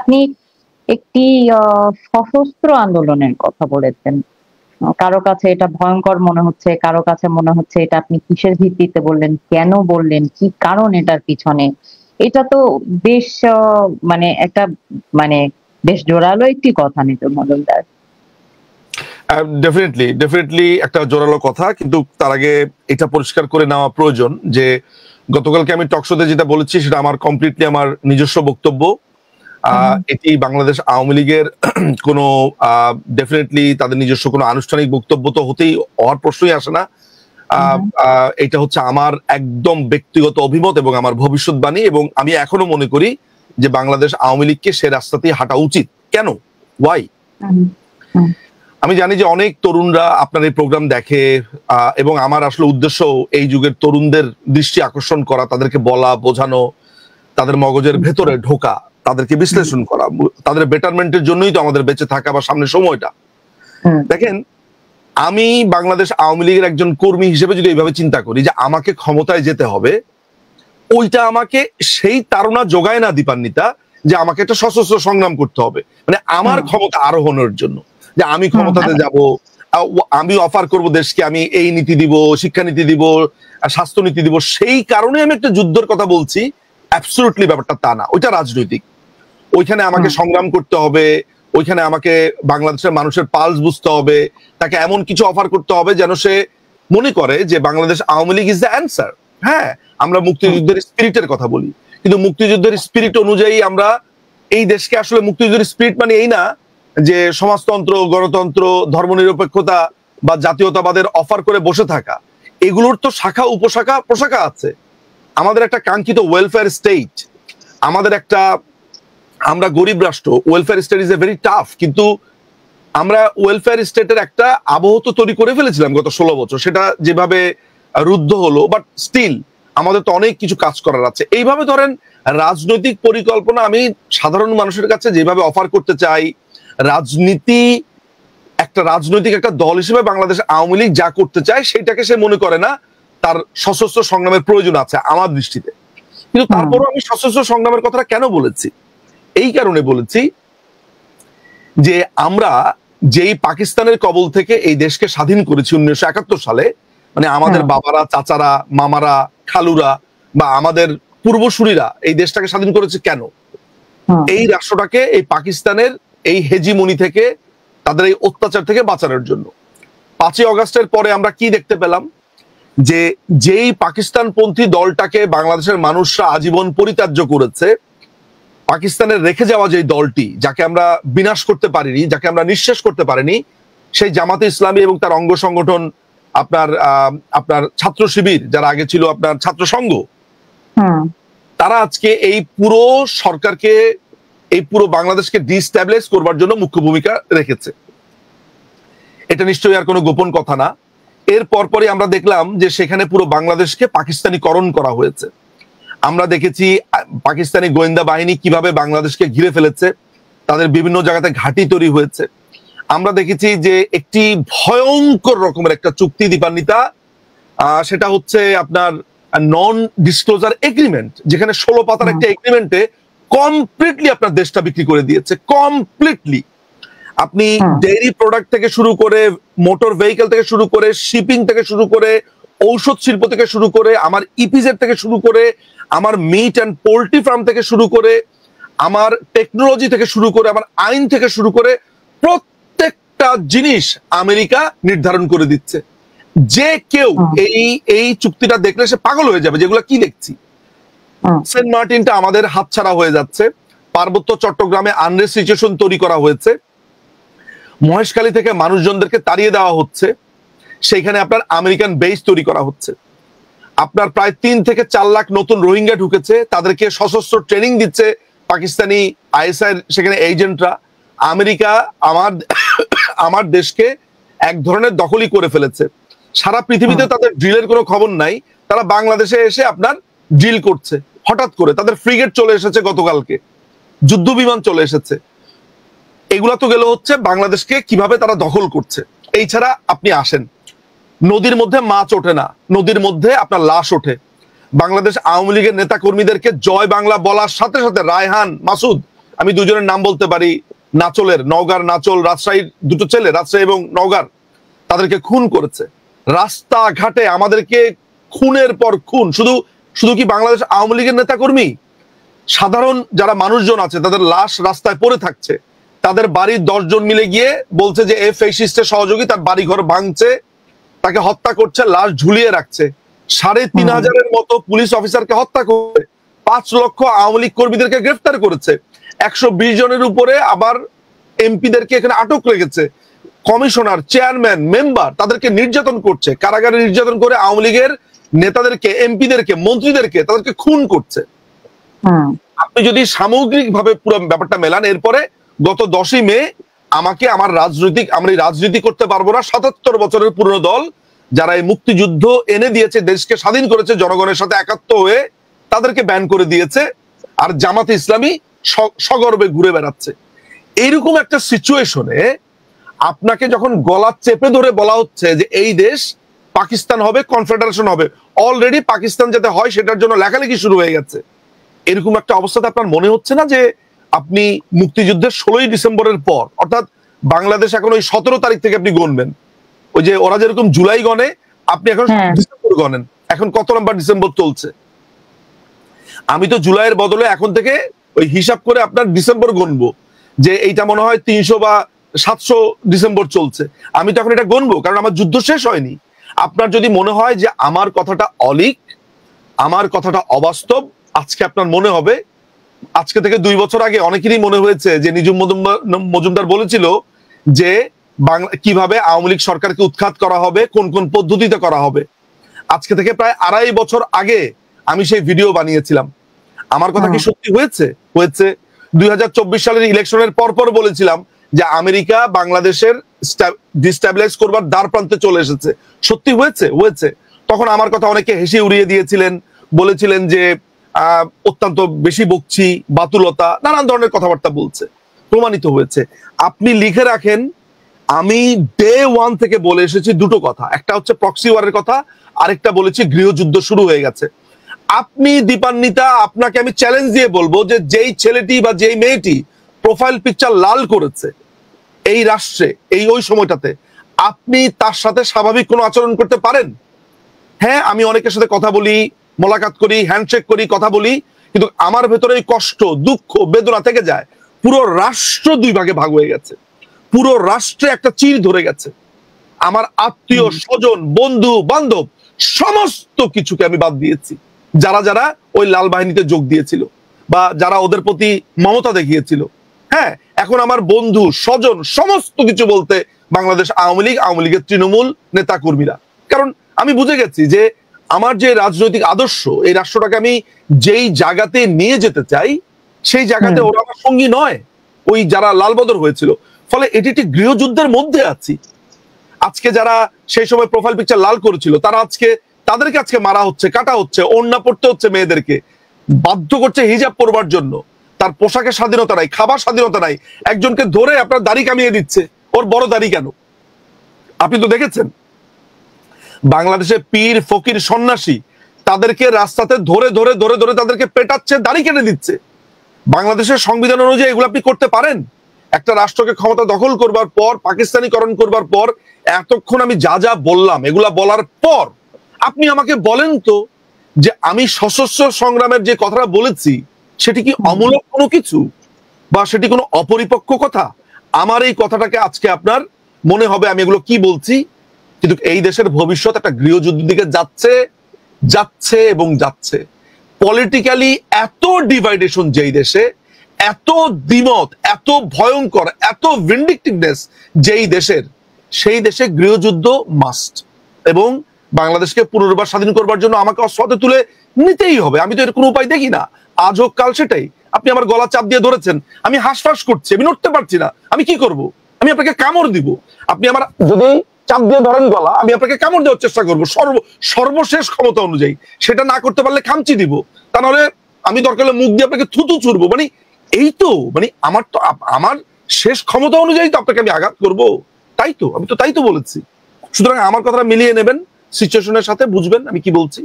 আপনি একটি সশস্ত্র আন্দোলনের কথা বলেছেন। কারো কাছে এটা ভয়ংকর মনে হচ্ছে, কারো কাছে মনে হচ্ছে এটা আপনি কিসের ভিত্তিতে বললেন, কেন বললেন, কি কারণ এটার পিছনে? এটা তো বেশ মানে একটা মানে বেশ জোরালো একটি কথা নিতু মজুমদার। ডেফিনেটলি একটা জোরালো কথা, কিন্তু তার আগে এটা পরিষ্কার করে নেওয়া প্রয়োজন যে গতকালকে আমি টকশোতে যেটা বলেছি সেটা আমার কমপ্লিটলি আমার নিজস্ব বক্তব্য। এটি বাংলাদেশ আওয়ামী লীগের কোনো ডেফিনেটলি তাদের নিজস্ব কোনো আনুষ্ঠানিক বক্তব্য তো হওয়ার প্রশ্নই আসে না। এটা হচ্ছে আমার একদম ব্যক্তিগত অভিমত এবং আমার ভবিষ্যৎবাণী, এবং আমি এখনো মনে করি যে বাংলাদেশ আওয়ামী লীগকে সে রাস্তাতেই হাঁটা উচিত। কেন? ওয়াই? আমি জানি যে অনেক তরুণরা আপনার এই প্রোগ্রাম দেখে, এবং আমার আসলে উদ্দেশ্য এই যুগের তরুণদের দৃষ্টি আকর্ষণ করা, তাদেরকে বলা, বোঝানো, তাদের মগজের ভেতরে ঢোকা, তাদেরকে বিশ্লেষণ করা, তাদের বেটারমেন্টের জন্যই তো আমাদের বেঁচে থাকা বা সামনের সময়টা। দেখেন, আমি বাংলাদেশ আওয়ামী লীগের একজন কর্মী হিসেবে যদি এইভাবে চিন্তা করি যে আমাকে ক্ষমতায় যেতে হবে, ওইটা আমাকে সেই তাড়না যোগায় না দীপান্বিতা যে আমাকে একটা সশস্ত্র সংগ্রাম করতে হবে, মানে আমার ক্ষমতা আরোহণের জন্য, যে আমি ক্ষমতাতে যাব, আমি অফার করব দেশকে, আমি এই নীতি দিব, শিক্ষানীতি দিব, স্বাস্থ্যনীতি দিব, সেই কারণে আমি একটা যুদ্ধের কথা বলছি। অ্যাবসলিউটলি ব্যাপারটা তা না, ওইটা রাজনৈতিক। ওইখানে আমাকে সংগ্রাম করতে হবে, ওইখানে আমাকে বাংলাদেশের মানুষের পালস বুঝতে হবে, তাকে এমন কিছু অফার করতে হবে যেন সে মনে করে যে Bangladesh Awami League is the answer. হ্যাঁ, আমরা মুক্তিযুদ্ধের স্পিরিটের কথা বলি, কিন্তু মুক্তিযুদ্ধের স্পিরিট অনুযায়ী আমরা এই দেশকে আসলে, মুক্তিযুদ্ধের স্পিরিট মানে এই না যে সমাজতন্ত্র, গণতন্ত্র, ধর্মনিরপেক্ষতা বা জাতীয়তাবাদের অফার করে বসে থাকা। এগুলোর তো শাখা উপশাখা প্রশাখা আছে। আমাদের একটা কাঙ্ক্ষিত ওয়েলফেয়ার স্টেট, আমাদের একটা, আমরা গরিব রাষ্ট্র, welfare state is a very tough, কিন্তু আমরা ওয়েলফেয়ার স্টেটের একটা আবহ তো তৈরি করে ফেলেছিলাম গত 16 বছর, সেটা যেভাবে রুদ্ধ হলো, বাট স্টিল আমাদের তো অনেক কিছু কাজ করার আছে। এইভাবে ধরেন রাজনৈতিক পরিকল্পনা আমি সাধারণ মানুষের কাছে যেভাবে অফার করতে চাই, রাজনৈতিক একটা দল হিসেবে বাংলাদেশ আওয়ামী লীগ যা করতে চায় সেটাকে সে মনে করে না তার সশস্ত্র সংগ্রামের প্রয়োজন আছে আমার দৃষ্টিতে। কিন্তু তারপরও আমি সশস্ত্র সংগ্রামের কথাটা কেন বলেছি? এই কারণে বলেছি যে আমরা যেই পাকিস্তানের কবল থেকে এই দেশকে স্বাধীন করেছি 1971 সালে, মানে আমাদের বাবারা, চাচারা, মামারা, খালুরা বা আমাদের পূর্বসূরীরা এই দেশটাকে স্বাধীন করেছে কেন? এই রাষ্ট্রটাকে এই পাকিস্তানের এই হেজিমনি থেকে, তাদের এই অত্যাচার থেকে বাঁচানোর জন্য। 5ই অগাস্টের পরে আমরা কি দেখতে পেলাম? যে যেই পাকিস্তানপন্থী দলটাকে বাংলাদেশের মানুষরা আজীবন পরিত্যাজ্য করেছে, পাকিস্তানের রেখে যাওয়া যে দলটি, যাকে আমরা বিনাশ করতে পারিনি, যাকে আমরা নিঃশেষ করতে পারিনি, সেই জামাতে ইসলামী এবং তার অঙ্গ সংগঠন, আপনার ছাত্র শিবির, যারা আগে ছিল আপনার ছাত্র সংঘ, তারা আজকে এই পুরো সরকারকে, এই পুরো বাংলাদেশকে ডিস্ট্যাবলিশ করবার জন্য মুখ্য ভূমিকা রেখেছে। এটা নিশ্চয়ই আর কোনো গোপন কথা না। এর পরপরই আমরা দেখলাম যে সেখানে পুরো বাংলাদেশকে পাকিস্তানিকরণ করা হয়েছে। আমরা দেখেছি পাকিস্তানি গোয়েন্দা বাহিনী কিভাবে বাংলাদেশকে ঘিরে ফেলেছে, তাদের বিভিন্ন জায়গাতে ঘাঁটি তৈরি হয়েছে। আমরা দেখেছি যে একটি ভয়ঙ্কর রকমের একটা চুক্তি দীপান্বিতা, সেটা হচ্ছে আপনার নন ডিসক্লোজার এগ্রিমেন্ট, যেখানে 16 পাতার একটা এগ্রিমেন্টে কমপ্লিটলি আপনার দেশটা বিক্রি করে দিয়েছে। কমপ্লিটলি আপনি ডেইরি প্রোডাক্ট থেকে শুরু করে, মোটর ভেহিকেল থেকে শুরু করে, শিপিং থেকে শুরু করে, ঔষধ শিল্প থেকে শুরু করে, আমার ইপিজেড থেকে শুরু করে, আমার মিট অ্যান্ড পোল্ট্রি ফার্ম থেকে শুরু করে, আমার টেকনোলজি থেকে শুরু করে, আমার আইন থেকে শুরু করে, প্রত্যেকটা জিনিস আমেরিকা নির্ধারণ করে দিচ্ছে। যে কেউ এই চুক্তিটা দেখলে সে পাগল হয়ে যাবে, যেগুলো কি দেখছি। সেন্ট মার্টিনটা আমাদের হাতছাড়া হয়ে যাচ্ছে, পার্বত্য চট্টগ্রামে আনরেস্ট সিচুয়েশন তৈরি করা হয়েছে, মহেশখালী থেকে মানুষজনদেরকে তাড়িয়ে দেওয়া হচ্ছে, সেইখানে আপনার আমেরিকান বেস তৈরি করা হচ্ছে। আপনার প্রায় 3 থেকে 4 লাখ নতুন রোহিঙ্গা ঢুকেছে, তাদেরকে সশস্ত্র ট্রেনিং দিচ্ছে পাকিস্তানি আইএসআই সেখানে এজেন্টরা। আমেরিকা আমার দেশকে এক ধরনের দখলই করে ফেলেছে। সারা পৃথিবীতে তাদের ড্রিলের কোনো খবর নাই, তারা বাংলাদেশে এসে আপনার ড্রিল করছে। হঠাৎ করে তাদের ফ্রিগেট চলে এসেছে, গতকালকে যুদ্ধ বিমান চলে এসেছে। এগুলা তো গেল হচ্ছে বাংলাদেশকে কিভাবে তারা দখল করছে। এই ছাড়া আপনি আসেন, নদীর মধ্যে মাছ ওঠে না, নদীর মধ্যে আপনার লাশ ওঠে। বাংলাদেশ আওয়ামী লীগের নেতা কর্মীদেরকে জয় বাংলা বলার সাথে সাথে রায়হান, মাসুদ আমি দুজনের নাম বলতে পারি, নাচলের, নওগাঁর নাচল, রাজশাহীর দুটো ছেলে, রাজশাহী এবং নওগাঁর, তাদেরকে খুন করেছে। রাস্তাঘাটে আমাদেরকে খুনের পর খুন। শুধু শুধু কি বাংলাদেশ আওয়ামী লীগের নেতা কর্মী, সাধারণ যারা মানুষজন আছে তাদের লাশ রাস্তায় পড়ে থাকছে। তাদের বাড়ির 10 জন মিলে গিয়ে বলছে যে এ ফ্যাসিস্টের সহযোগী, তার বাড়িঘর ভাঙছে, তাকে হত্যা করছে, লাশ ঝুলিয়ে রাখছে। 3,500-এর মতো পুলিশ অফিসারকে হত্যা করে 5 লক্ষ আওয়ামী লীগ কর্মীদেরকে গ্রেফতার করেছে। 120 জনের উপরে আবার এমপিদেরকে এখানে আটক রেখেছে। কমিশনার, চেয়ারম্যান, মেম্বার তাদেরকে নির্যাতন করছে, কারাগারে নির্যাতন করে আওয়ামী লীগের নেতাদেরকে, এমপিদেরকে, মন্ত্রীদেরকে তাদেরকে খুন করছে। আপনি যদি সামগ্রিকভাবে পুরো ব্যাপারটা মেলান, এরপরে গত 10ই মে আমাকে আমরা এই রাজনীতি করতে পারবো না, 77 বছরের পুরনো দল যারা এই মুক্তিযুদ্ধ এনে দিয়েছে, দেশকে স্বাধীন করেছে, জনগণের সাথে একাত্ম হয়ে, তাদেরকে ব্যান করে দিয়েছে। আর জামাতে ইসলামী সগর্বে ঘুরে বেড়াচ্ছে। এইরকম একটা সিচুয়েশনে আপনাকে যখন গলা চেপে ধরে বলা হচ্ছে যে এই দেশ পাকিস্তান হবে, কনফেডারেশন হবে, অলরেডি পাকিস্তান যাতে হয় সেটার জন্য লেখালেখি শুরু হয়ে গেছে, এরকম একটা অবস্থাতে আপনার মনে হচ্ছে না যে আপনি মুক্তিযুদ্ধের 16ই ডিসেম্বরের পর, অর্থাৎ বাংলাদেশ এখন ওই 17 তারিখ থেকে আপনি গণবেন, ওই যে ওরা যেরকম জুলাই গণে আপনি এখন ডিসেম্বর গণেন। এখন কত নম্বর ডিসেম্বর চলছে? আমি তো জুলাইয়ের বদলে এখন থেকে ওই হিসাব করে আপনার ডিসেম্বর গণবো, যে এইটা মনে হয় 300 বা 700 ডিসেম্বর চলছে। আমি তো এখন এটা গণবো, কারণ আমার যুদ্ধ শেষ হয়নি। আপনার যদি মনে হয় যে আমার কথাটা অলিক, আমার কথাটা অবাস্তব, আজকে আপনার মনে হবে, আজকে থেকে 2 বছর আগে অনেকেরই মনে হয়েছে যে নিজুম মজুমদার বলেছিল যে কিভাবে আওয়ামী লীগ সরকারকে উৎখাত করা হবে, কোন কোন পদ্ধতিতে করা হবে। আজকে থেকে প্রায় 2.5 বছর আগে আমি সেই ভিডিও বানিয়েছিলাম। আমার কথা কি সত্যি হয়েছে? হয়েছে। 2024 সালের ইলেকশনের পরপর বলেছিলাম যে আমেরিকা বাংলাদেশের ডিস্টেবিলাইজ করবার দ্বার প্রান্তে চলে এসেছে। সত্যি হয়েছে? হয়েছে। তখন আমার কথা অনেকে হেসে উড়িয়ে দিয়েছিলেন, বলেছিলেন যে অত্যন্ত বেশি বকছি, বাতুলতা, নানান ধরনের কথাবার্তা বলছে। প্রমাণিত হয়েছে। আপনি লিখে রাখেন, আমি ডে 1 থেকে বলে এসেছি দুটো কথা। একটা হচ্ছে প্রক্সি ওয়ারের কথা, আরেকটা বলেছি গৃহযুদ্ধ শুরু হয়ে গেছে। আপনি দীপান্বিতা, আপনাকে আমি চ্যালেঞ্জ দিয়ে বলবো যে যেই ছেলেটি বা যেই মেয়েটি প্রোফাইল পিকচার লাল করেছে এই রাষ্ট্রে ওই সময়টাতে, আপনি তার সাথে স্বাভাবিক কোনো আচরণ করতে পারেন? হ্যাঁ, আমি অনেকের সাথে কথা বলি, মোলাকাত করি, হ্যান্ডশেক করি, কথা বলি, কিন্তু আমার ভেতরে কষ্ট, দুঃখ, বেদনা থেকে যায়। পুরো রাষ্ট্র 2 ভাগে ভাগ হয়ে গেছে, পুরো রাষ্ট্রে একটা চির ধরে গেছে। আমার আত্মীয় স্বজন, বন্ধু বান্ধব সমস্ত কিছুকে আমি বাদ দিয়েছি, যারা যারা ওই লাল বাহিনীতে যোগ দিয়েছিল বা যারা ওদের প্রতি মমতা দেখিয়েছিল। হ্যাঁ, এখন আমার বন্ধু স্বজন সমস্ত কিছু বলতে বাংলাদেশ আওয়ামী লীগ, আওয়ামী লীগের তৃণমূল নেতা কর্মীরা। কারণ আমি বুঝে গেছি যে আমার যে রাজনৈতিক আদর্শ, এই রাষ্ট্রটাকে আমি যেই জায়গাতে নিয়ে যেতে চাই সেই জায়গাতে ওরা আমার সঙ্গী নয়, ওই যারা লালবদর হয়েছিল। ফলে এটি একটি গৃহযুদ্ধের মধ্যে আছি। আজকে যারা সেই সময় প্রোফাইল পিকচার লাল করেছিল তারা তাদেরকে আজকে মারা হচ্ছে, কাটা হচ্ছে, ওড়না পড়তে হচ্ছে, মেয়েদেরকে বাধ্য করছে হিজাব পরবার জন্য। তার পোশাকের স্বাধীনতা নাই, খাবার স্বাধীনতা নাই। একজনকে ধরে আপনার দাড়ি কামিয়ে দিচ্ছে, ওর বড় দাড়ি কেন? আপনি তো দেখেছেন বাংলাদেশে পীর ফকির সন্ন্যাসী তাদেরকে রাস্তাতে ধরে ধরে ধরে ধরে তাদেরকে পেটাচ্ছে, দাড়ি কেটে দিচ্ছে। বাংলাদেশের সংবিধান অনুযায়ী এগুলো আপনি করতে পারেন? একটা রাষ্ট্রকে ক্ষমতা দখল করবার পর, পাকিস্তানিকরণ করবার পর, এতক্ষণ আমি যা যা বললাম, এগুলা বলার পর আপনি আমাকে বলেন তো যে আমি সশস্ত্র সংগ্রামের যে কথাটা বলেছি সেটি কি অমূলক কোনো কিছু, বা সেটি কোনো অপরিপক্ক কথা? আমার এই কথাটাকে আজকে আপনার মনে হবে আমি এগুলো কি বলছি, কিন্তু এই দেশের ভবিষ্যৎ একটা গৃহযুদ্ধের দিকে যাচ্ছে, যাচ্ছে এবং যাচ্ছে। পলিটিক্যালি এত ডিভাইডেশন যেই দেশে, এত দ্বিমত, এত ভয়ঙ্কর, এত ভিন্ডিকটিভনেস যেই দেশের, সেই দেশে গৃহযুদ্ধ মাস্ট। এবং বাংলাদেশকে পুনর্বার স্বাধীন করবার জন্য আমাকে অস্ত্র হাতে তুলে নিতেই হবে। আমি তো এর কোনো উপায় দেখি না। আজ হোক কাল সেটাই। আপনি আমার গলা চাপ দিয়ে ধরেছেন, আমি হাঁসফাঁস করছি, আমি নড়তে পারছি না, আমি কি করব? আমি আপনাকে কামড় দিব। আপনি আমার যদি চাপ দিয়ে ধরেন গলা, আমি আপনাকে কামড় দেওয়ার চেষ্টা করবো সর্বশেষ ক্ষমতা অনুযায়ী। সেটা না করতে পারলে খামচি দিব, তা নাহলে আমি দরকার হলে মুখ দিয়ে আপনাকে থুতু ছুড়বো। মানে এই তো, মানে আমার শেষ ক্ষমতা অনুযায়ী তো আপনাকে আমি আঘাত করব, তাই তো আমি তো তাই তো বলেছি। সুতরাং আমার কথাটা মিলিয়ে নেবেন সিচুয়েশনের সাথে, বুঝবেন আমি কি বলছি।